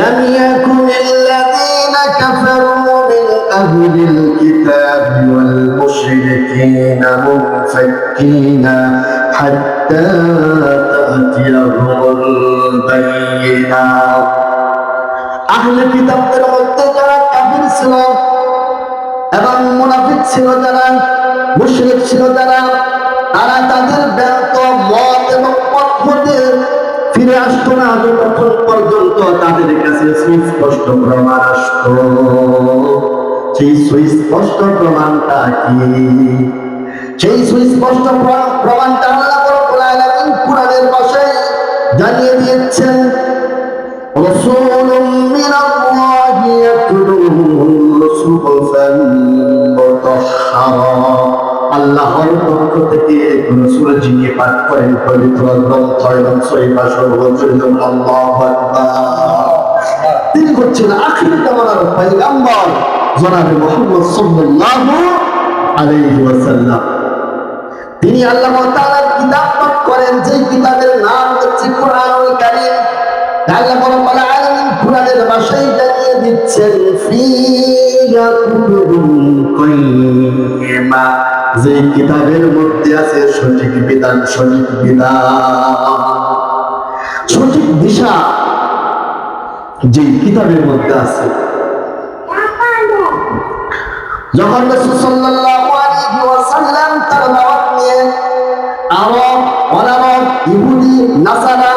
لم يكن الذين كفروا من أهل الكتاب والمشركين منفكين حتى تأتيهم البينة أهل الكتاب মধ্যে যারা কাফির ছিল এবং মুনাফিক ছিল, যারা মুশরিক ছিল, যারা তারা তাদের ব্যর্থ মত এবং পথ হতে ফিরে আসতো না যতক্ষণ পর্যন্ত তাদের কাছে সুস্পষ্ট প্রমাণ আসতো। সেই সুস্পষ্ট প্রমাণটা কি? সেই সুস্পষ্ট প্রমাণটা আল্লাহ রাব্বুল আলামিন কুরআনের ভাষায় জানিয়ে দিয়েছেন। রাসূলুম মিনাল্লাহি ইয়াতলু সুহুফান মুতাহহারা, আল্লাহর পক্ষ থেকে রাসূল যিনি পাঠ করেন পবিত্র গ্রন্থ এবং সহিফা সর্বচরিত আল্লাহু আকবার, তিনি হচ্ছেন আখির জামানার পয়গম্বর জনাবে মুহাম্মদ সাল্লাল্লাহু আলাইহি ওয়াসাল্লাম। তিনি আল্লাহ তাআলার কিতাব পাঠ করেন, যে কিতাবের নাম হচ্ছে কুরআনুল কারীম। আল্লাহ রাব্বুল আলামিন কুরআনের ভাষায় জানিয়ে দিচ্ছেন ফিহা কুতুবুন কাইয়্যিমা, যে কিতাবের মধ্যে আছে সঠিক বিধান, সঠিক দিশা, যে কিতাবের মধ্যে আছে। যখন রাসূল সাল্লাল্লাহু আলাইহি ওয়াসাল্লাম তার দাওয়াত নিয়ে আরব, অনারব, ইহুদি, নাসারা,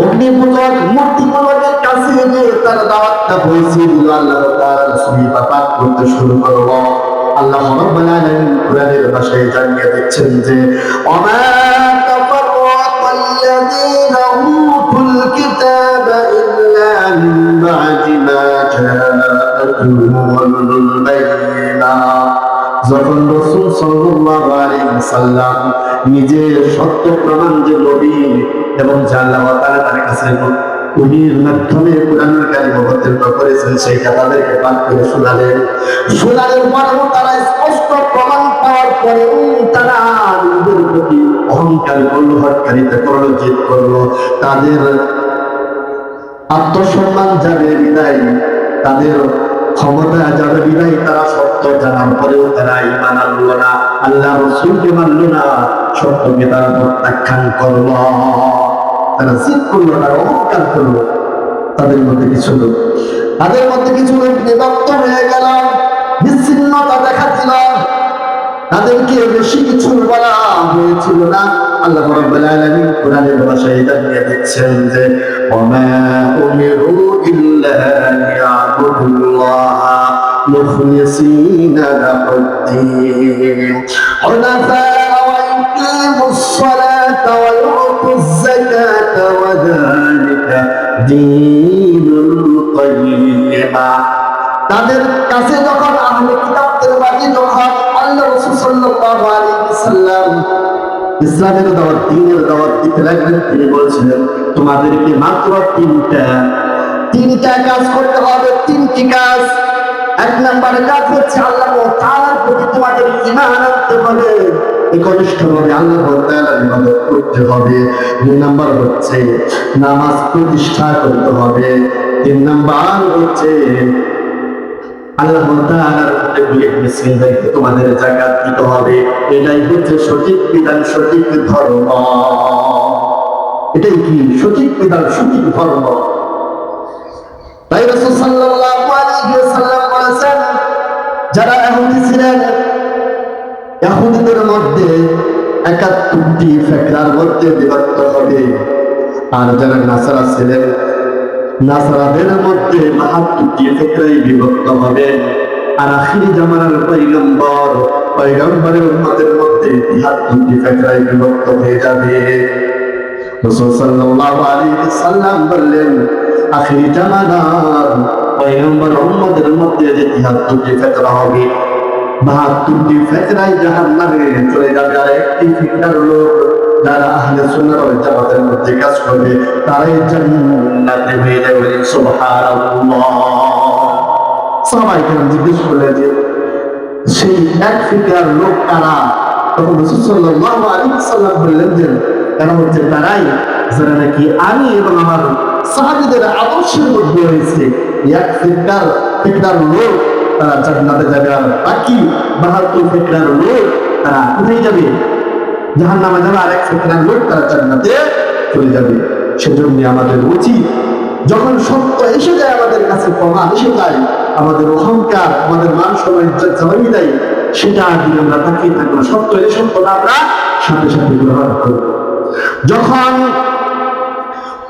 অগ্নিপূজক, মূর্তিপূজকের কাছে গিয়ে তার দাওয়াতটা পৌঁছে দিল। আল্লাহ তাআলা রাসূলের পাঠ করতে শুরু করলো। আল্লাহ রাব্বুল আলামিন কুরআনের ভাষায় জানিয়ে দিচ্ছেন যে ওমা তাফাররাকাল্লাযীনা উতুল কিতাবা ইল্লা মিন বা'দি মা জাআতুহুমুল বায়িনা। যখন রাসূল সাল্লাল্লাহু আলাইহি ওয়াসাল্লাম নিজে সত্য প্রমাণ যে নবী এবং আল্লাহ তাআলা তার কাছে ওহির মাধ্যমে কুরআনুল কারীম অবতীর্ণ করেছেন, সেইটা তাদেরকে পাঠ করে শোনালেন। শোনানোর পরেও তারা স্পষ্ট প্রমাণ পাওয়ার পরেও তারা নিজেদের প্রতি অহংকার করলো, হটকারিতা করলো, জিদ করলো। তাদের আত্মসম্মান যাবে বিদায়, তাদের ক্ষমতা যাবে বিদায়, তারা সত্য জানার পরেও তারা ঈমান আনলো না, আল্লাহ রাসূলকে মানলো না, সত্যকে তারা প্রত্যাখ্যান করলো। তারা জিদ করলো, তারা অহংকার করলো। তাদের মধ্যে কিছু লোক নিবদ্ধ হয়ে গেল, বিচ্ছিন্নতা দেখা দিল। তাদেরকে বেশি কিছু বলা হয়েছিল না। আল্লাহ রাব্বুল আলামিন কুরআনের ভাষায় জানিয়ে দিচ্ছেন যে ওমা উমিরু ইল্লা লিয়াবুদুল্লাহা মুখলিসিনা লাহুদ-দীন হুনাফা ওয়া ইকিমুস সালাতা ওয়া ইউতুজ যাকাতা ওয়া যালিকা দীনুল কাইয়্যিমা। তাদের কাছে যখন আহলে কিতাবদের বাণী যখন আল্লাহ রাসূল সাল্লাল্লাহু আলাইহি ওয়াসাল্লাম ইসলামের দাওয়াত, দ্বীনের দাওয়াত দিতে লাগলেন, তিনি বলছিলেন তোমাদেরকে মাত্র তিনটা কাজ করতে হবে। তিনটি কাজ। এক নম্বর কাজ হচ্ছে আল্লাহ তাআলার প্রতি তোমাদের ঈমান আনতে হবে, একনিষ্ঠভাবে আল্লাহ তাআলার ইবাদত করতে হবে। দুই নম্বর হচ্ছে নামাজ প্রতিষ্ঠা করতে হবে। তিন নম্বর হচ্ছে আল্লাহ তাআলার প্রত্যেক মুসলিমদেরকে তোমাদের যাকাত দিতে হবে। এটাই হচ্ছে সঠিক বিধান, সঠিক ধর্ম। এটাই কি সঠিক বিধান, সঠিক ধর্ম। তাই রাসূল সাল্লাল্লাহু আলাইহি ওয়াসাল্লাম বলেছেন যারা ইহুদি ছিলেন, ইহুদিদের মধ্যে ৭১টি ফিরকার মধ্যে বিভক্ত হবে, আর যারা নাসারা ছিলেন নাসারাদের মধ্যে ৭২টি ফিরকায় বিভক্ত হবে। আর আখিরি জামানার পয়গম্বরের উম্মতের মধ্যে ৭৩টি ফিরকায় বিভক্ত হয়ে যাবে। রাসূল সাল্লাল্লাহু আলাইহি ওয়াসাল্লাম বললেন আখিরি জামানার পয়গম্বর উম্মতের মধ্যে যে ৭৩টি ফিরকা হবে, ৭২টি ফিরকায় জাহান্নামে চলে যাবে। আর একটি ফিরকার লোক যারা আহলে সুন্নাহ ওয়াল জামাতের মধ্যে কাজ করবে তারাই জান্নাতে হয়ে যাবে। সুবহানাল্লাহ। সাহাবায়ে কেরাম জিজ্ঞেস করলেন যে সেই এক ফিরকার লোক কারা? তখন রাসূল সাল্লাল্লাহু আলাইহি ওয়াসাল্লাম বললেন যে এরা হচ্ছে তারাই যারা নাকি আমি এবং আমার সাহাবীদের আদর্শের মধ্যে রয়েছে। এক ফিতনার লোক তারা জান্নাতে যাবে, আর বাকি 72 ফিতনার লোক তারা কোথায় যাবে? জাহান্নামে যাবে। আর এক ফিতনার লোক তারা জান্নাতে চলে যাবে। সেজন্য আমাদের উচিত যখন সত্য এসে যায়, আমাদের কাছে প্রমাণ এসে যায়, আমাদের অহংকার, আমাদের মান সম্মান জবাবই দেয়, সেটা দিকে আমরা তাকিয়ে থাকবো। সত্য এই সত্যটা আমরা সাথে সাথে গ্রহণ করব। যখন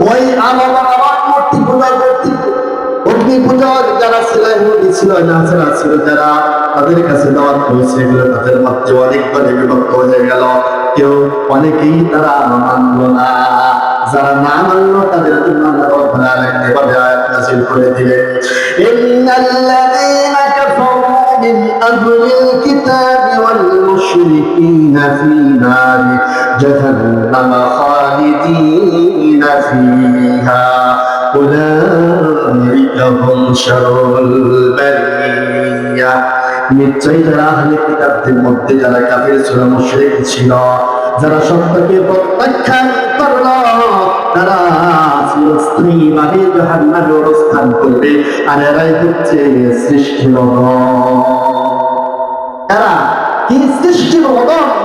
ওই মূর্তি পূজা অগ্নি পূজার যারা ছিল নাচেরা ছিল, যারা তাদের কাছে দাওয়াত করেছে, এগুলো তাদের মধ্যে অনেক দলে বিভক্ত হয়ে গেল। কেউ অনেকেই তারা মানল না। যারা না মানলো তাদের জন্য আল্লাহ রাব্বুল আলামিন এভাবে আয়াত নাযিল করে দিলেন, ইন্নাল্লাযীনা কাফারু মিন আহলিল কিতাবি ওয়াল মুশরিকিনা ফী নারি জাহান্নাম খালিদিনা ফীহা উলাইকা হুম শাররুল বারিয়া। নিশ্চয়ই যারা আহলে কিতাবদের মধ্যে যারা কাফির ছিল, মুশরিক ছিল, যারা সত্যকে প্রত্যাখ্যান করল, তারা চিরস্থায়ীভাবে জাহান্নামে অবস্থান করবে। আর এরাই হচ্ছে সৃষ্টির এরা কি সৃষ্টির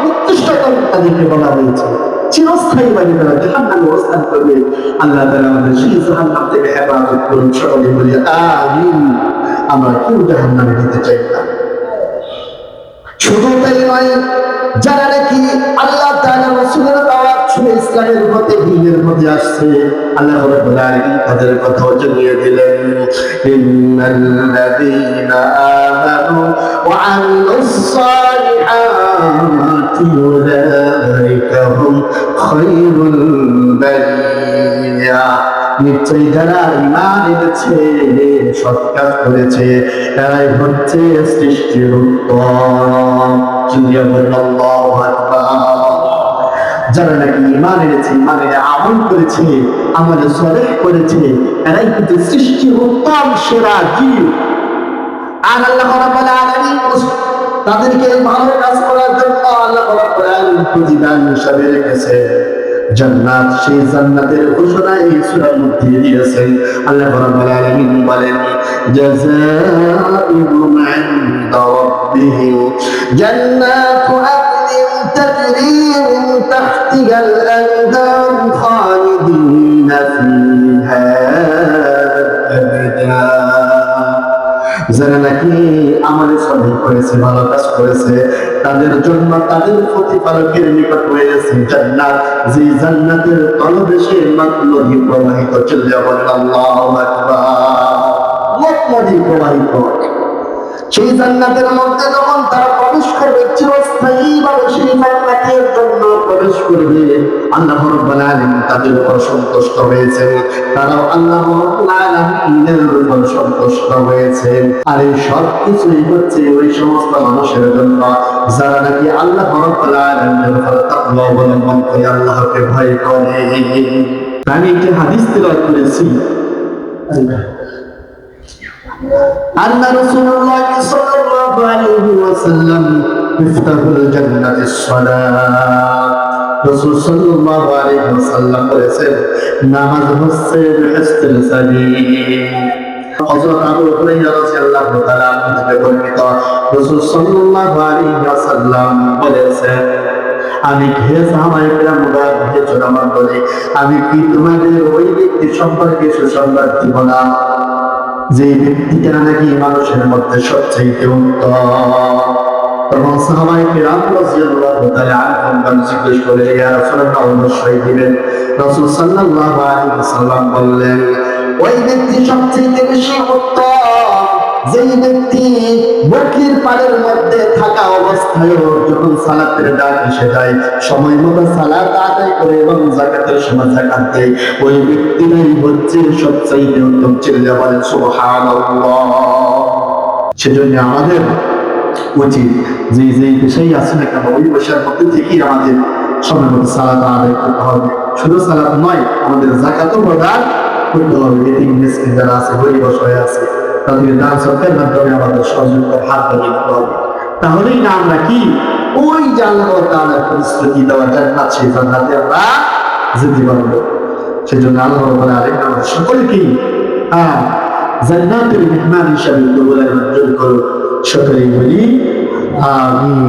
নিকৃষ্টতম তাদেরকে বলা হয়েছে। চিরস্থায়ীভাবে তারা জাহান্নামে অবস্থান করবে। আল্লাহ তাআলা আমাদের সেই জাহান্নাম থেকে হেফাজত করুন। সকলে বলি আমিন। আমরা কেউ জাহান্নামে যেতে চাই না। শুধু তাই নয়, যারা নাকি আল্লাহ তাআলা রাসূলের দাওয়াত শুনে ইসলামের পথে দ্বীনের পথে আসছে, আল্লাহ রাব্বুল আলামিন তাদের কথাও জানিয়ে দিলেন, ইন্নাল্লাযীনা আমানু ওয়া আমিলুস সালিহাতি উলাইকা হুম খায়রুল বারিয়া। নিশ্চয়ই যারা ঈমান এনেছে, সৎ কাজ করেছে, তারাই হচ্ছে সৃষ্টির উত্তম। আল্লাহু আকবার। যারা নাকি ঈমান এনেছে, ঈমানের আমল করেছে, আমলে সালেহ করেছে, এরাই হচ্ছে সৃষ্টির উত্তম সেরা জীব। আর আল্লাহ রাব্বুল আলামিন তাদেরকে ভালো কাজ করার জন্য আল্লাহ রাব্বুল আলামিন প্রতিদান হিসাবে রেখেছে জান্নাত। সেই জান্নাতের ঘোষণা এই সূরার মধ্যে দিয়েছেন। আল্লাহ রাব্বুল আলামিন বলেন, জাযাউহুম ইনদা রাব্বিহিম জান্নাতু আদনিন তাজরি মিন তাহতিহাল আনহার খালিদিনা ফীহা আবাদা। যারা নাকি আমলে সালেহ করেছে, ভালো কাজ করেছে, তাদের জন্য তাদের প্রতিপালকের নিকট রয়েছে জান্নাত, যে জান্নাতের তলদেশে নদী প্রবাহিত। চলে বলেন আল্লাহু আকবার। নদী প্রবাহিত সেই জান্নাতের মধ্যে যখন তারা প্রবেশ করবে, চিরস্থায়ীভাবে সেই জান্নাতের জন্য প্রবেশ করবে। আল্লাহ রাব্বুল আলামিন তাদের উপর সন্তুষ্ট হয়েছেন, তারাও আল্লাহ রাব্বুল আলামিনের উপর সন্তুষ্ট হয়েছেন। আর এই সব কিছুই হচ্ছে ওই সমস্ত মানুষের জন্য যারা নাকি আল্লাহ রাব্বুল আলামিনের উপর তাকওয়া অবলম্বন করে আল্লাহকে ভয় করে। আমি একটি হাদিস তেলাওয়াত করেছি, أن رسول الله صلى الله عليه وسلم مفتاح الجنة الصلاة। রাসূল সাল্লাল্লাহু আলাইহি ওয়াসাল্লাম বলেছেন, নামাজ হচ্ছে বেহেশতের চাবি। হযরত আবু হুরায়রা রাদিয়াল্লাহু তাআলা থেকে বর্ণিত, রাসূল সাল্লাল্লাহু আলাইহি ওয়াসাল্লাম বলেছেন, আমি হে সাহাবায়ে কেরাম হে জনমণ্ডলী, আমি কি তোমাদের ওই ব্যক্তি সম্পর্কে সুসংবাদ দিব না যে ব্যক্তিটা নাকি মানুষের মধ্যে সবচেয়ে উত্তম? তখন সাহাবায়ে কেরাম রাদিয়াল্লাহু তাআলা আনহুম জিজ্ঞেস করে, ইয়া রাসূলুল্লাহ, অবশ্যই দিবেন। রাসূল সাল্লাল্লাহু আলাইহি ওয়াসাল্লাম বললেন, ওই ব্যক্তি সবচেয়ে বেশি উত্তম যেই ব্যক্তি বকরির পাড়ের মধ্যে থাকা অবস্থায় যখন সালাতের ডাক এসে যায়, সময় মতো সালাত আদায় করে এবং যাকাতের সময় যাকাত দেয়, ওই ব্যক্তিটাই হচ্ছে সবচেয়ে উত্তম। চিল্লা বলেন সুবহানাল্লাহ। সেজন্য আমাদের উচিত যে যেই পেশাই আছে না কেন, ওই পেশার মধ্যে থেকেই আমাদের সময় মতো সালাত আদায় করতে হবে। শুধু সালাত নয়, আমাদের যাকাতও প্রদান করতে হবে। এতিম মিসকিন যারা আছে, গরিব অসহায় আছে, তাদেরকে দান সদকার মাধ্যমে আমাদের সহযোগিতার হাত বাড়িয়ে দিতে হবে। তাহলেই না আমরা কি ওই যে আল্লাহ তাআলার প্রতিশ্রুতি দেওয়া জান্নাত, সেই জান্নাতে আমরা যেতে পারবো। সেজন্য আল্লাহ রাব্বুল আলামিন আমাদের সকলকে জান্নাতের মেহমান হিসাবে কবুল আর মঞ্জুর করুন। সকলেই বলি আমিন।